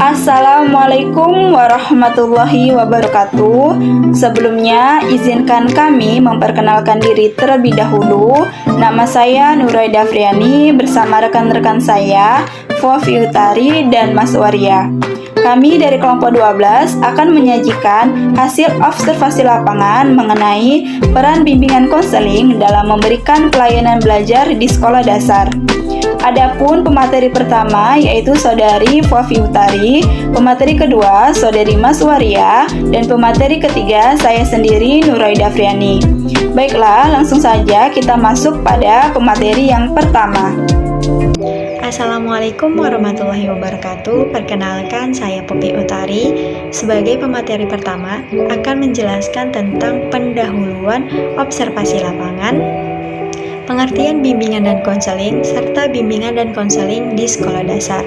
Assalamualaikum warahmatullahi wabarakatuh. Sebelumnya, izinkan kami memperkenalkan diri terlebih dahulu. Nama saya Nuraida Friani bersama rekan-rekan saya, Fofi Utari dan Mas Waria. Kami dari kelompok 12 akan menyajikan hasil observasi lapangan mengenai peran bimbingan konseling dalam memberikan pelayanan belajar di sekolah dasar. Adapun pemateri pertama yaitu Saudari Fofi Utari, pemateri kedua Saudari Mas Waria, dan pemateri ketiga saya sendiri Nuraida Friani. Baiklah, langsung saja kita masuk pada pemateri yang pertama. Assalamualaikum warahmatullahi wabarakatuh. Perkenalkan, saya Fofi Utari. Sebagai pemateri pertama akan menjelaskan tentang pendahuluan observasi lapangan, pengertian bimbingan dan konseling, serta bimbingan dan konseling di sekolah dasar.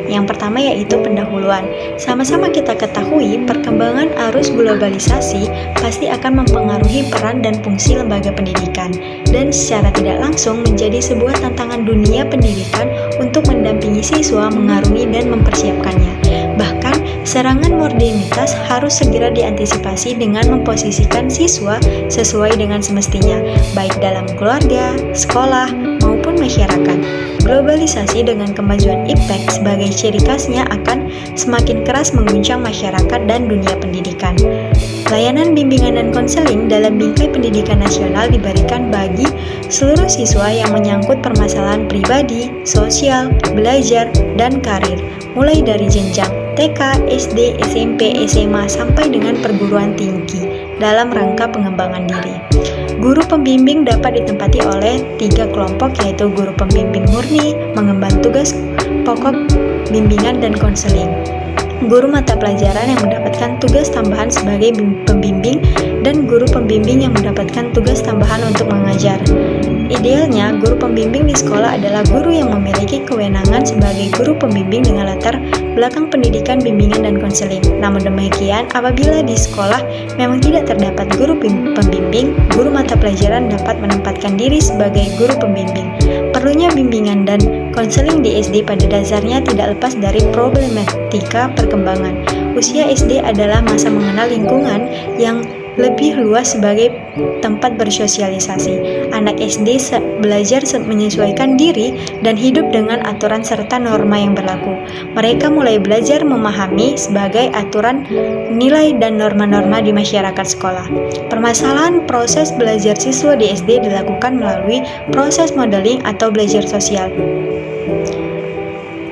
Yang pertama yaitu pendahuluan. Sama-sama kita ketahui, perkembangan arus globalisasi pasti akan mempengaruhi peran dan fungsi lembaga pendidikan, dan secara tidak langsung menjadi sebuah tantangan dunia pendidikan untuk mendampingi siswa, mengarungi dan mempersiapkannya. Bahkan, serangan modernitas harus segera diantisipasi dengan memposisikan siswa sesuai dengan semestinya, baik dalam keluarga, sekolah, maupun masyarakat. Globalisasi dengan kemajuan iptek sebagai ciri khasnya akan semakin keras mengguncang masyarakat dan dunia pendidikan. Layanan bimbingan dan konseling dalam bingkai pendidikan nasional diberikan bagi seluruh siswa yang menyangkut permasalahan pribadi, sosial, belajar, dan karir, mulai dari jenjang TK, SD, SMP, SMA, sampai dengan perguruan tinggi dalam rangka pengembangan diri. Guru pembimbing dapat ditempati oleh 3 kelompok, yaitu guru pembimbing murni, mengemban tugas pokok bimbingan dan konseling, guru mata pelajaran yang mendapatkan tugas tambahan sebagai pembimbing, dan guru pembimbing yang mendapatkan tugas tambahan untuk mengajar. Idealnya, guru pembimbing di sekolah adalah guru yang memiliki kewenangan sebagai guru pembimbing dengan latar belakang pendidikan bimbingan dan konseling. Namun demikian, apabila di sekolah memang tidak terdapat guru pembimbing, guru mata pelajaran dapat menempatkan diri sebagai guru pembimbing. Perlunya bimbingan dan konseling di SD pada dasarnya tidak lepas dari problematika perkembangan. Usia SD adalah masa mengenal lingkungan yang lebih luas sebagai tempat bersosialisasi. Anak SD belajar menyesuaikan diri dan hidup dengan aturan serta norma yang berlaku. Mereka mulai belajar memahami sebagai aturan, nilai, dan norma-norma di masyarakat sekolah. Permasalahan proses belajar siswa di SD dilakukan melalui proses modeling atau belajar sosial.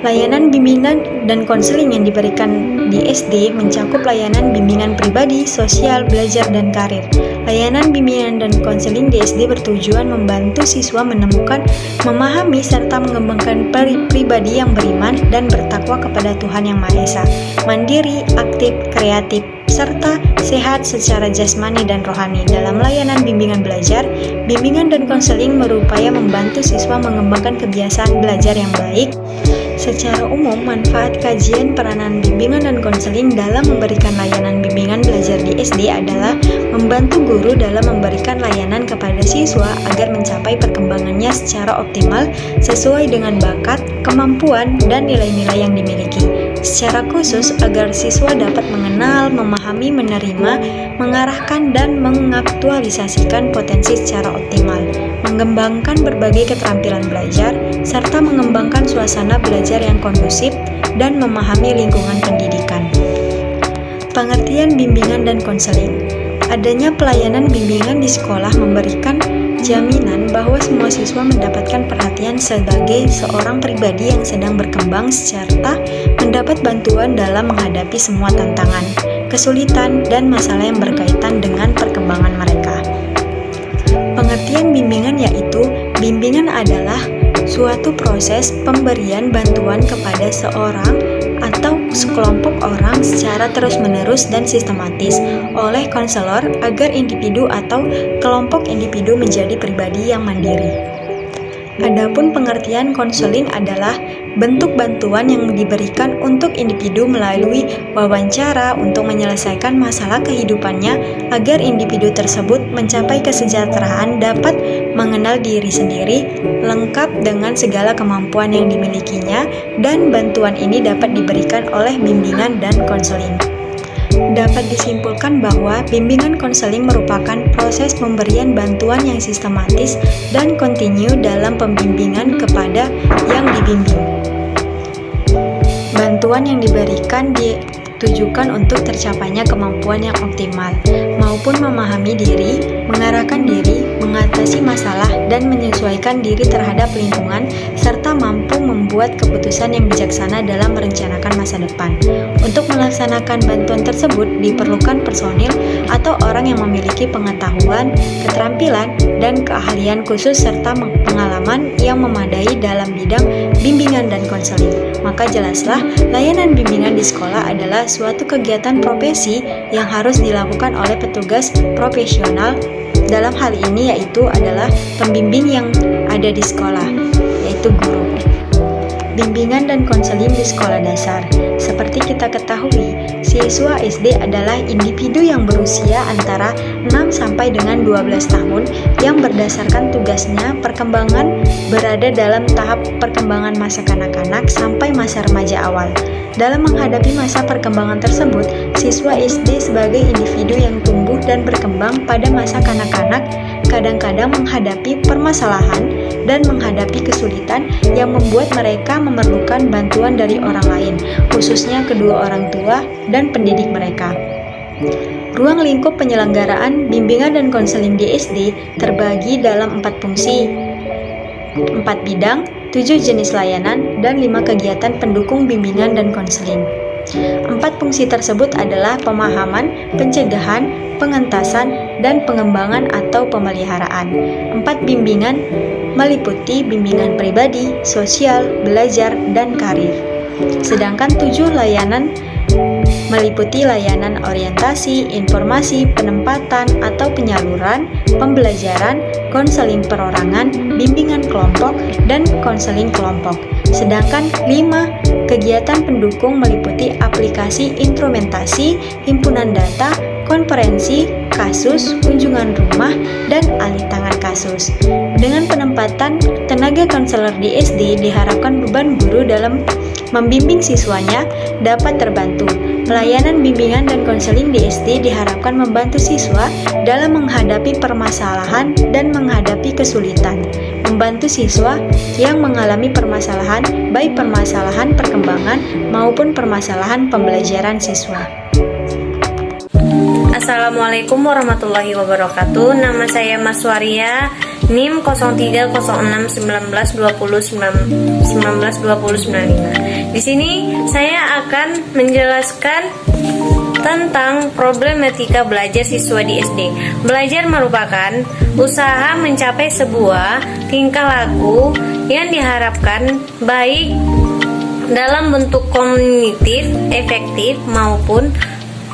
Layanan bimbingan dan konseling yang diberikan di SD mencakup layanan bimbingan pribadi, sosial, belajar, dan karir. Layanan bimbingan dan konseling di SD bertujuan membantu siswa menemukan, memahami, serta mengembangkan pribadi yang beriman dan bertakwa kepada Tuhan Yang Maha Esa, mandiri, aktif, kreatif, serta sehat secara jasmani dan rohani. Dalam layanan bimbingan belajar, bimbingan dan konseling berupaya membantu siswa mengembangkan kebiasaan belajar yang baik. Secara umum, manfaat kajian peranan bimbingan dan konseling dalam memberikan layanan bimbingan belajar di SD adalah membantu guru dalam memberikan layanan kepada siswa agar mencapai perkembangannya secara optimal sesuai dengan bakat, kemampuan, dan nilai-nilai yang dimiliki. Secara khusus agar siswa dapat mengenal, memahami, menerima, mengarahkan, dan mengaktualisasikan potensi secara optimal, mengembangkan berbagai keterampilan belajar, serta mengembangkan suasana belajar yang kondusif dan memahami lingkungan pendidikan. Pengertian bimbingan dan konseling. Adanya pelayanan bimbingan di sekolah memberikan jaminan bahwa semua siswa mendapatkan perhatian sebagai seorang pribadi yang sedang berkembang serta mendapat bantuan dalam menghadapi semua tantangan, kesulitan, dan masalah yang berkaitan dengan perkembangan mereka. Pengertian bimbingan yaitu, bimbingan adalah suatu proses pemberian bantuan kepada seorang atau sekelompok orang secara terus-menerus dan sistematis oleh konselor agar individu atau kelompok individu menjadi pribadi yang mandiri. Adapun pengertian konseling adalah bentuk bantuan yang diberikan untuk individu melalui wawancara untuk menyelesaikan masalah kehidupannya agar individu tersebut mencapai kesejahteraan, dapat mengenal diri sendiri, lengkap dengan segala kemampuan yang dimilikinya, dan bantuan ini dapat diberikan oleh bimbingan dan konseling. Dapat disimpulkan bahwa bimbingan konseling merupakan proses pemberian bantuan yang sistematis dan kontinu dalam pembimbingan kepada yang dibimbing. Bantuan yang diberikan ditujukan untuk tercapainya kemampuan yang optimal, maupun memahami diri, mengarahkan diri, mengatasi masalah, dan menyesuaikan diri terhadap lingkungan, serta mampu membuat keputusan yang bijaksana dalam merencanakan masa depan. Untuk melaksanakan bantuan tersebut diperlukan personil atau orang yang memiliki pengetahuan, keterampilan, dan keahlian khusus serta pengalaman yang memadai dalam bidang bimbingan dan konseling. Maka jelaslah, layanan bimbingan di sekolah adalah suatu kegiatan profesi yang harus dilakukan oleh petugas profesional. Dalam hal ini yaitu adalah pembimbing yang ada di sekolah, yaitu guru. Bimbingan dan konseling di sekolah dasar. Seperti kita ketahui, siswa SD adalah individu yang berusia antara 6 sampai dengan 12 tahun yang berdasarkan tugasnya perkembangan berada dalam tahap perkembangan masa kanak-kanak sampai masa remaja awal. Dalam menghadapi masa perkembangan tersebut, siswa SD sebagai individu yang tumbuh dan berkembang pada masa kanak-kanak kadang-kadang menghadapi permasalahan dan menghadapi kesulitan yang membuat mereka memerlukan bantuan dari orang lain, khususnya kedua orang tua dan pendidik mereka. Ruang lingkup penyelenggaraan bimbingan dan konseling di SD terbagi dalam 4 fungsi, 4 bidang, 7 jenis layanan, dan 5 kegiatan pendukung bimbingan dan konseling. 4 fungsi tersebut adalah pemahaman, pencegahan, pengentasan, dan pengembangan atau pemeliharaan. 4 bimbingan meliputi bimbingan pribadi, sosial, belajar, dan karir. Sedangkan 7 layanan meliputi layanan orientasi, informasi, penempatan atau penyaluran, pembelajaran, konseling perorangan, bimbingan kelompok, dan konseling kelompok. Sedangkan 5 kegiatan pendukung meliputi aplikasi instrumentasi, himpunan data, konferensi, kasus, kunjungan rumah, dan alih tangan kasus. Dengan penempatan tenaga konselor di SD diharapkan beban guru dalam membimbing siswanya dapat terbantu. Pelayanan bimbingan dan konseling di SD diharapkan membantu siswa dalam menghadapi permasalahan dan menghadapi kesulitan, membantu siswa yang mengalami permasalahan, baik permasalahan perkembangan maupun permasalahan pembelajaran siswa. Assalamualaikum warahmatullahi wabarakatuh. Nama saya Mas Waria, NIM 0306192095. Di sini saya akan menjelaskan tentang problematika belajar siswa di SD. Belajar merupakan usaha mencapai sebuah tingkah laku yang diharapkan baik dalam bentuk kognitif, efektif maupun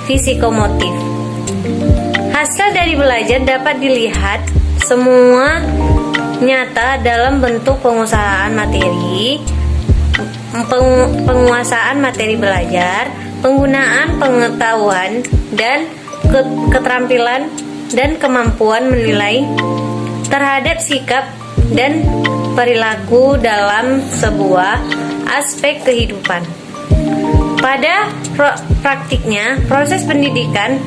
fisikomotif. Hasil dari belajar dapat dilihat semua nyata dalam bentuk penguasaan materi belajar, penggunaan pengetahuan dan keterampilan dan kemampuan menilai terhadap sikap dan perilaku dalam sebuah aspek kehidupan. Pada praktiknya, proses pendidikan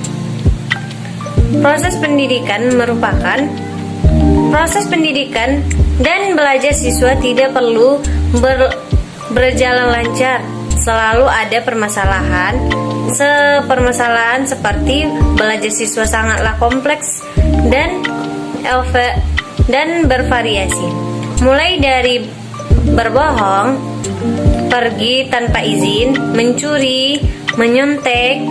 dan belajar siswa tidak perlu berjalan lancar. Selalu ada permasalahan seperti belajar siswa sangatlah kompleks dan bervariasi. Mulai dari berbohong, pergi tanpa izin, mencuri, menyontek,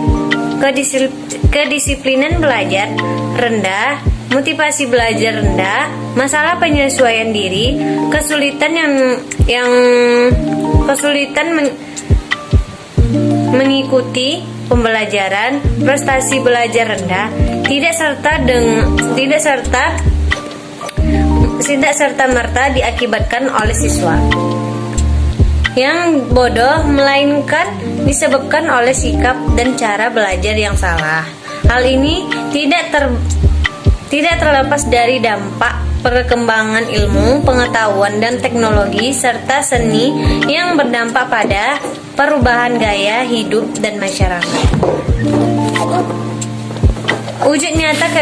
kedisiplinan belajar rendah, motivasi belajar rendah, masalah penyesuaian diri, kesulitan mengikuti pembelajaran, prestasi belajar rendah, tidak serta serta-merta diakibatkan oleh siswa yang bodoh, melainkan disebabkan oleh sikap dan cara belajar yang salah. Hal ini tidak terlepas dari dampak perkembangan ilmu, pengetahuan, dan teknologi serta seni yang berdampak pada perubahan gaya hidup dan masyarakat. Wujud nyata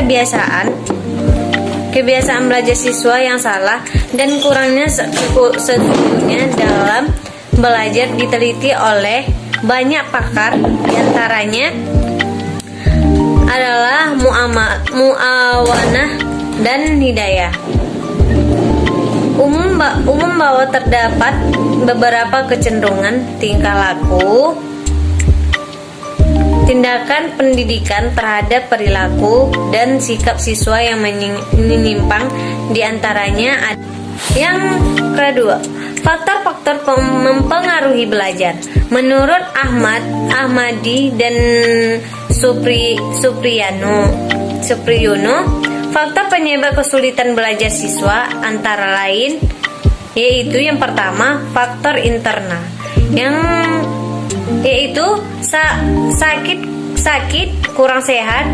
kebiasaan belajar siswa yang salah dan kurangnya setujunya dalam belajar diteliti oleh banyak pakar, diantaranya adalah muawanah dan hidayah. Umum bahwa terdapat beberapa kecenderungan tingkah laku, tindakan pendidikan terhadap perilaku dan sikap siswa yang menyimpang, diantaranya yang kedua, faktor-faktor mempengaruhi belajar. Menurut Ahmadi dan Supriyono, faktor penyebab kesulitan belajar siswa antara lain yaitu yang pertama, faktor internal, yaitu sakit, kurang sehat,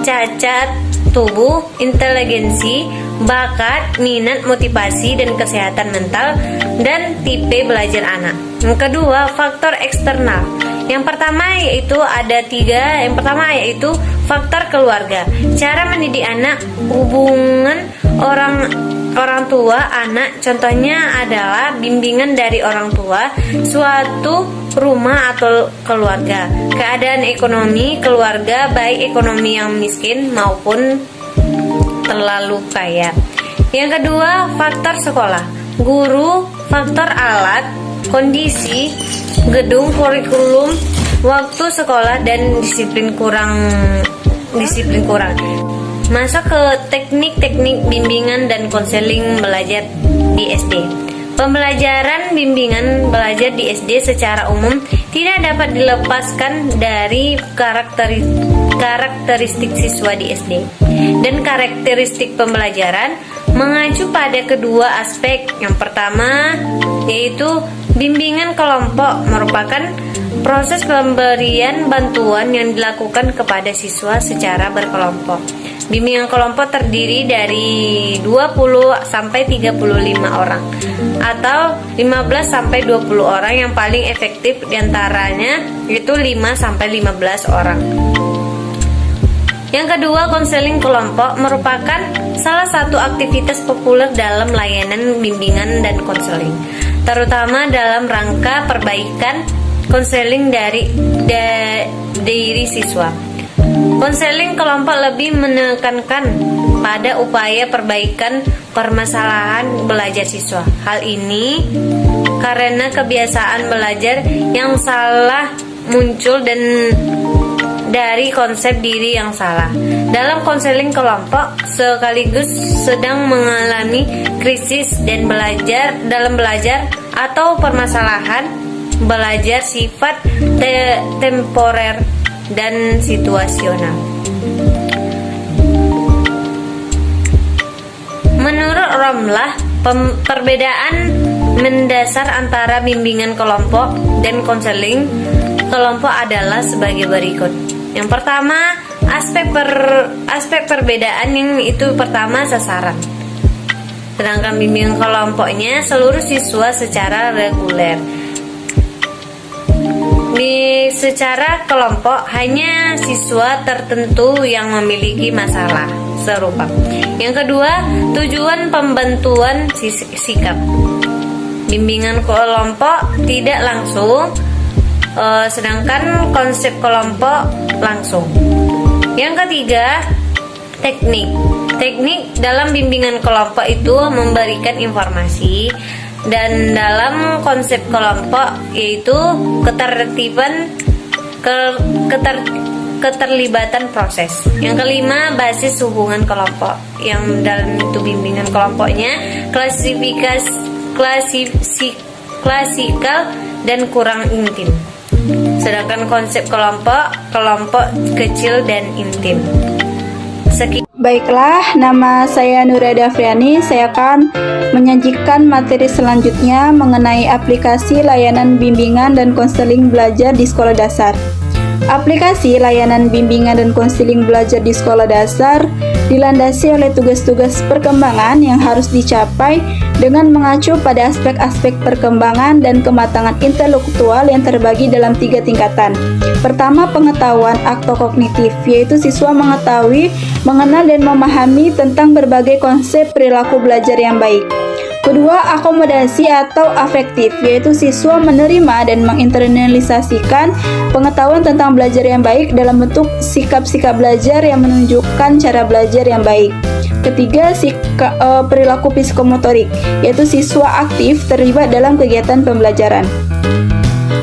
cacat tubuh, inteligensi, bakat, minat, motivasi, dan kesehatan mental dan tipe belajar anak. Yang kedua, faktor eksternal. Yang pertama yaitu ada tiga. Yang pertama yaitu faktor keluarga. Cara mendidik anak, hubungan orang tua anak, contohnya adalah bimbingan dari orang tua, suatu rumah atau keluarga, keadaan ekonomi keluarga, baik ekonomi yang miskin maupun terlalu kaya. Yang kedua, faktor sekolah, guru, faktor alat, kondisi, gedung, kurikulum, waktu sekolah, dan disiplin kurang. Masuk ke teknik-teknik bimbingan dan konseling belajar di SD. Pembelajaran bimbingan belajar di SD secara umum tidak dapat dilepaskan dari karakteristik siswa di SD. Dan karakteristik pembelajaran mengacu pada kedua aspek. Yang pertama yaitu bimbingan kelompok merupakan proses pemberian bantuan yang dilakukan kepada siswa secara berkelompok. Bimbingan kelompok terdiri dari 20 sampai 35 orang atau 15 sampai 20 orang, yang paling efektif diantaranya itu 5 sampai 15 orang. Yang kedua, konseling kelompok merupakan salah satu aktivitas populer dalam layanan bimbingan dan konseling, terutama dalam rangka perbaikan konseling dari diri siswa. Konseling kelompok lebih menekankan pada upaya perbaikan permasalahan belajar siswa. Hal ini karena kebiasaan belajar yang salah muncul dan dari konsep diri yang salah. Dalam konseling kelompok sekaligus sedang mengalami krisis dan belajar atau permasalahan belajar sifat temporer dan situasional. Menurut Romlah, perbedaan mendasar antara bimbingan kelompok dan konseling kelompok adalah sebagai berikut. Yang pertama, aspek perbedaan yang itu pertama sasaran. Sedangkan bimbingan kelompoknya seluruh siswa secara reguler. Secara kelompok hanya siswa tertentu yang memiliki masalah serupa. Yang kedua, tujuan pembentuan sikap. Bimbingan kelompok tidak langsung, sedangkan konsep kelompok langsung. Yang ketiga, teknik dalam bimbingan kelompok itu memberikan informasi, dan dalam konsep kelompok yaitu keterlibatan proses. Yang kelima, basis hubungan kelompok, yang dalam itu bimbingan kelompoknya klasikal dan kurang intim. Sedangkan konsep kelompok kecil dan intim. Baiklah, nama saya Nuraida Afriani. Saya akan menyajikan materi selanjutnya mengenai aplikasi layanan bimbingan dan konseling belajar di sekolah dasar. Aplikasi layanan bimbingan dan konseling belajar di sekolah dasar dilandasi oleh tugas-tugas perkembangan yang harus dicapai dengan mengacu pada aspek-aspek perkembangan dan kematangan intelektual yang terbagi dalam 3 tingkatan. Pertama, pengetahuan aktokognitif, yaitu siswa mengetahui, mengenal, dan memahami tentang berbagai konsep perilaku belajar yang baik. Kedua, akomodasi atau afektif, yaitu siswa menerima dan menginternalisasikan pengetahuan tentang belajar yang baik dalam bentuk sikap-sikap belajar yang menunjukkan cara belajar yang baik. Ketiga, perilaku psikomotorik, yaitu siswa aktif terlibat dalam kegiatan pembelajaran.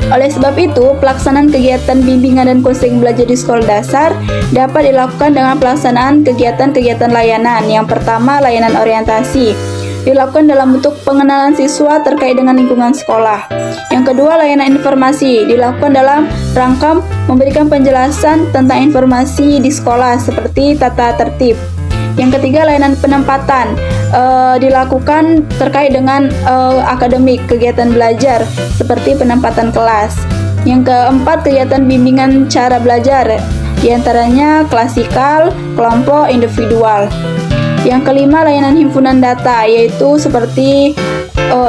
Oleh sebab itu, pelaksanaan kegiatan bimbingan dan konseling belajar di sekolah dasar dapat dilakukan dengan pelaksanaan kegiatan-kegiatan layanan. Yang pertama, layanan orientasi, dilakukan dalam bentuk pengenalan siswa terkait dengan lingkungan sekolah. Yang kedua, layanan informasi, dilakukan dalam rangka memberikan penjelasan tentang informasi di sekolah seperti tata tertib. Yang ketiga, layanan penempatan, dilakukan terkait dengan akademik, kegiatan belajar seperti penempatan kelas. Yang keempat, kegiatan bimbingan cara belajar, diantaranya klasikal, kelompok, individual. Yang kelima, layanan himpunan data, yaitu seperti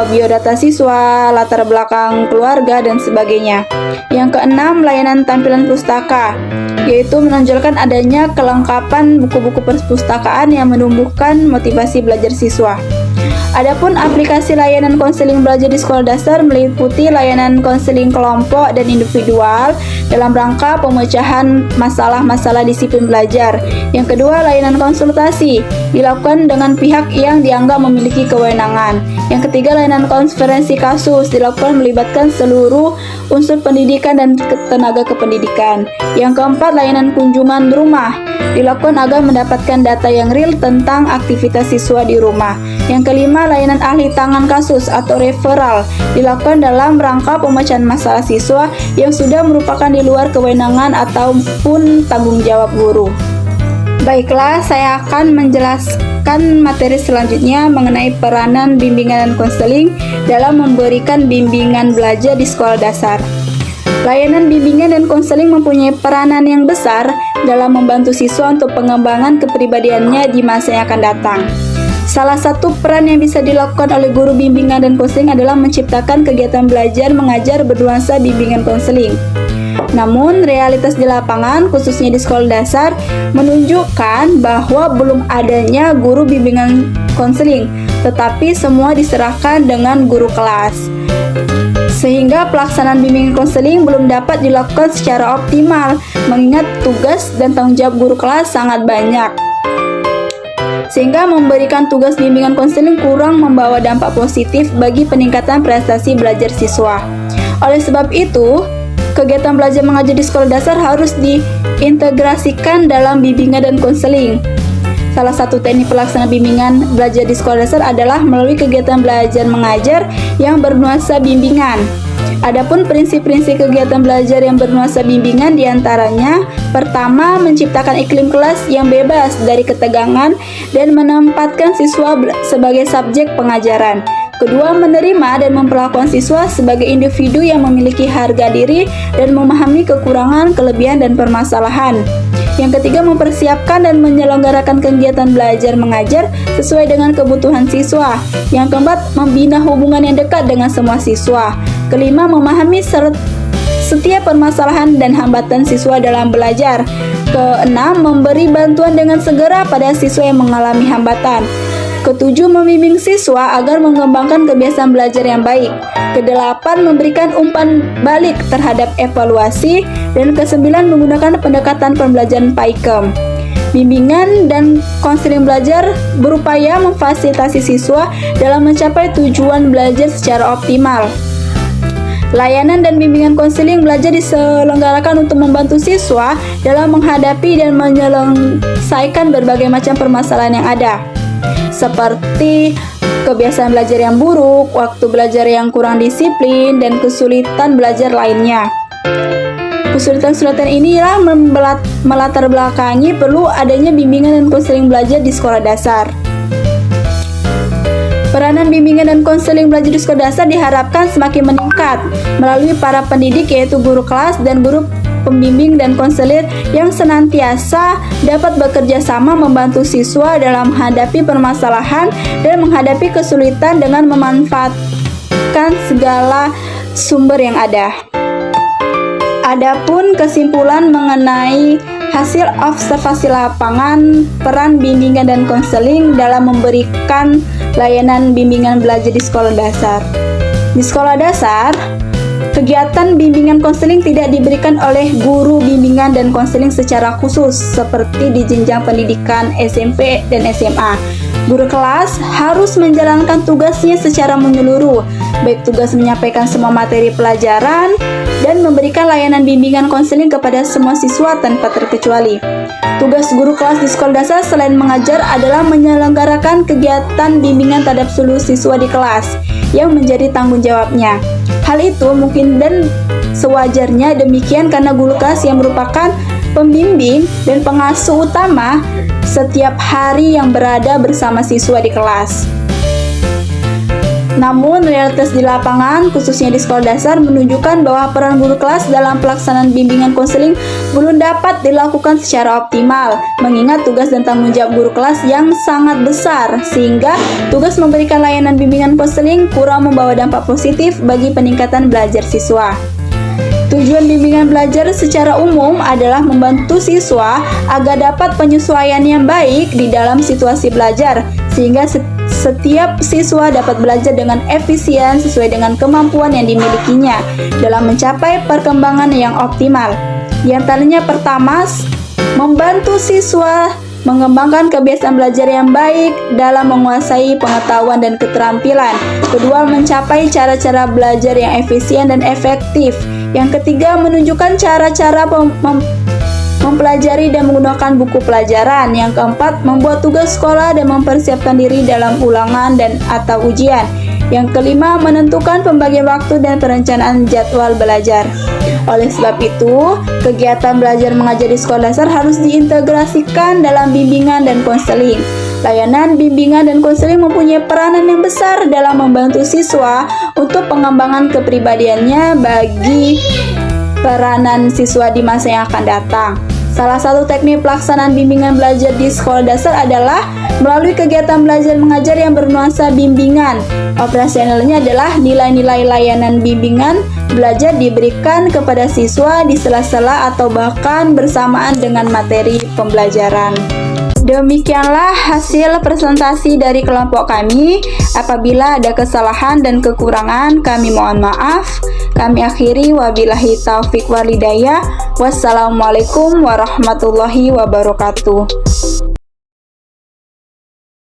biodata siswa, latar belakang keluarga, dan sebagainya. Yang keenam, layanan tampilan pustaka, yaitu menonjolkan adanya kelengkapan buku-buku perpustakaan yang menumbuhkan motivasi belajar siswa. Adapun aplikasi layanan konseling belajar di sekolah dasar meliputi layanan konseling kelompok dan individual dalam rangka pemecahan masalah-masalah disiplin belajar. Yang kedua, layanan konsultasi, dilakukan dengan pihak yang dianggap memiliki kewenangan. Yang ketiga, layanan konferensi kasus, dilakukan melibatkan seluruh unsur pendidikan dan tenaga kependidikan. Yang keempat, layanan kunjungan rumah, dilakukan agar mendapatkan data yang real tentang aktivitas siswa di rumah. Yang kelima, layanan ahli tangan kasus atau referral, dilakukan dalam rangka pemecahan masalah siswa yang sudah merupakan di luar kewenangan ataupun tanggung jawab guru. Baiklah, saya akan menjelaskan materi selanjutnya mengenai peranan bimbingan dan konseling dalam memberikan bimbingan belajar di sekolah dasar. Layanan bimbingan dan konseling mempunyai peranan yang besar dalam membantu siswa untuk pengembangan kepribadiannya di masa yang akan datang. Salah satu peran yang bisa dilakukan oleh guru bimbingan dan konseling adalah menciptakan kegiatan belajar mengajar bernuansa bimbingan konseling. Namun, realitas di lapangan, khususnya di sekolah dasar, menunjukkan bahwa belum adanya guru bimbingan konseling, tetapi semua diserahkan dengan guru kelas. Sehingga pelaksanaan bimbingan konseling belum dapat dilakukan secara optimal, mengingat tugas dan tanggung jawab guru kelas sangat banyak. Sehingga memberikan tugas bimbingan konseling kurang membawa dampak positif bagi peningkatan prestasi belajar siswa. Oleh sebab itu, kegiatan belajar mengajar di sekolah dasar harus diintegrasikan dalam bimbingan dan konseling. Salah satu teknik pelaksanaan bimbingan belajar di sekolah dasar adalah melalui kegiatan belajar mengajar yang bernuansa bimbingan. Adapun prinsip-prinsip kegiatan belajar yang bernuansa bimbingan diantaranya: pertama, menciptakan iklim kelas yang bebas dari ketegangan dan menempatkan siswa sebagai subjek pengajaran. Kedua, menerima dan memperlakukan siswa sebagai individu yang memiliki harga diri dan memahami kekurangan, kelebihan, dan permasalahan. Yang ketiga, mempersiapkan dan menyelenggarakan kegiatan belajar mengajar sesuai dengan kebutuhan siswa. Yang keempat, membina hubungan yang dekat dengan semua siswa. Kelima, memahami setiap permasalahan dan hambatan siswa dalam belajar. Keenam, memberi bantuan dengan segera pada siswa yang mengalami hambatan. Ketujuh, membimbing siswa agar mengembangkan kebiasaan belajar yang baik. Kedelapan, memberikan umpan balik terhadap evaluasi. Dan kesembilan, menggunakan pendekatan pembelajaran PAIKEM. Bimbingan dan konseling belajar berupaya memfasilitasi siswa dalam mencapai tujuan belajar secara optimal. Layanan dan bimbingan konseling belajar diselenggarakan untuk membantu siswa dalam menghadapi dan menyelesaikan berbagai macam permasalahan yang ada, seperti kebiasaan belajar yang buruk, waktu belajar yang kurang disiplin, dan kesulitan belajar lainnya. Kesulitan-kesulitan inilah melatar belakangi perlu adanya bimbingan dan konseling belajar di sekolah dasar. Peranan bimbingan dan konseling belajar di sekolah dasar diharapkan semakin meningkat melalui para pendidik, yaitu guru kelas dan guru pembimbing dan konselir yang senantiasa dapat bekerja sama membantu siswa dalam menghadapi permasalahan dan menghadapi kesulitan dengan memanfaatkan segala sumber yang ada. Adapun kesimpulan mengenai hasil observasi lapangan, peran bimbingan dan konseling dalam memberikan layanan bimbingan belajar di sekolah dasar. Di sekolah dasar, kegiatan bimbingan konseling tidak diberikan oleh guru bimbingan dan konseling secara khusus seperti di jenjang pendidikan SMP dan SMA. Guru kelas harus menjalankan tugasnya secara menyeluruh, baik tugas menyampaikan semua materi pelajaran dan memberikan layanan bimbingan konseling kepada semua siswa tanpa terkecuali. Tugas guru kelas di sekolah dasar selain mengajar adalah menyelenggarakan kegiatan bimbingan terhadap seluruh siswa di kelas yang menjadi tanggung jawabnya. Hal itu mungkin dan sewajarnya demikian karena guru kelas yang merupakan pembimbing dan pengasuh utama setiap hari yang berada bersama siswa di kelas. Namun, realitas di lapangan, khususnya di sekolah dasar, menunjukkan bahwa peran guru kelas dalam pelaksanaan bimbingan konseling belum dapat dilakukan secara optimal, mengingat tugas dan tanggung jawab guru kelas yang sangat besar, sehingga tugas memberikan layanan bimbingan konseling kurang membawa dampak positif bagi peningkatan belajar siswa. Tujuan bimbingan belajar secara umum adalah membantu siswa agar dapat penyesuaian yang baik di dalam situasi belajar, sehingga setiap siswa dapat belajar dengan efisien sesuai dengan kemampuan yang dimilikinya dalam mencapai perkembangan yang optimal. Di antaranya pertama, membantu siswa mengembangkan kebiasaan belajar yang baik dalam menguasai pengetahuan dan keterampilan. Kedua, mencapai cara-cara belajar yang efisien dan efektif. Yang ketiga, menunjukkan cara-cara mempelajari dan menggunakan buku pelajaran. Yang keempat, membuat tugas sekolah dan mempersiapkan diri dalam ulangan dan atau ujian. Yang kelima, menentukan pembagian waktu dan perencanaan jadwal belajar. Oleh sebab itu, kegiatan belajar mengajar di sekolah dasar harus diintegrasikan dalam bimbingan dan konseling. Layanan bimbingan dan konseling mempunyai peranan yang besar dalam membantu siswa untuk pengembangan kepribadiannya bagi peranan siswa di masa yang akan datang. Salah satu teknik pelaksanaan bimbingan belajar di sekolah dasar adalah melalui kegiatan belajar mengajar yang bernuansa bimbingan. Operasionalnya adalah nilai-nilai layanan bimbingan belajar diberikan kepada siswa di sela-sela atau bahkan bersamaan dengan materi pembelajaran. Demikianlah hasil presentasi dari kelompok kami. Apabila ada kesalahan dan kekurangan, kami mohon maaf. Kami akhiri, wabillahi taufik walhidayah. Wassalamualaikum warahmatullahi wabarakatuh.